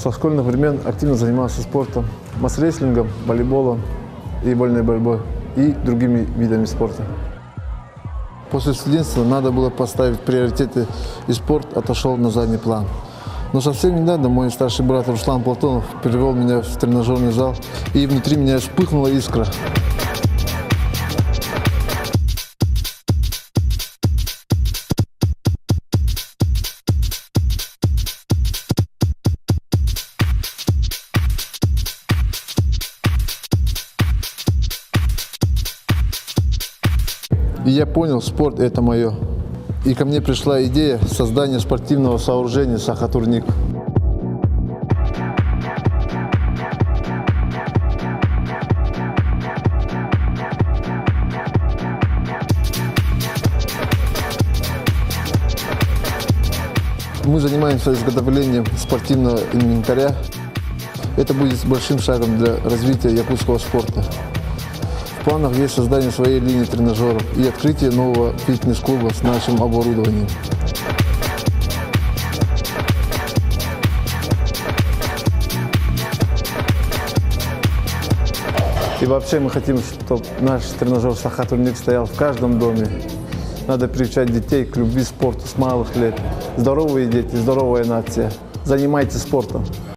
Со школьных времен активно занимался спортом, масс-рестлингом, волейболом и вольной борьбой и другими видами спорта. После студенчества надо было поставить приоритеты, и спорт отошел на задний план. Но совсем недавно мой старший брат Руслан Платонов привел меня в тренажерный зал, и внутри меня вспыхнула искра. И я понял, спорт – это мое. И ко мне пришла идея создания спортивного сооружения «Саха-турник». Мы занимаемся изготовлением спортивного инвентаря. Это будет большим шагом для развития якутского спорта. В планах есть создание своей линии тренажеров и открытие нового фитнес-клуба с нашим оборудованием. И вообще мы хотим, чтобы наш тренажер «Саха-турник» стоял в каждом доме. Надо приучать детей к любви к спорту с малых лет. Здоровые дети, здоровая нация. Занимайтесь спортом.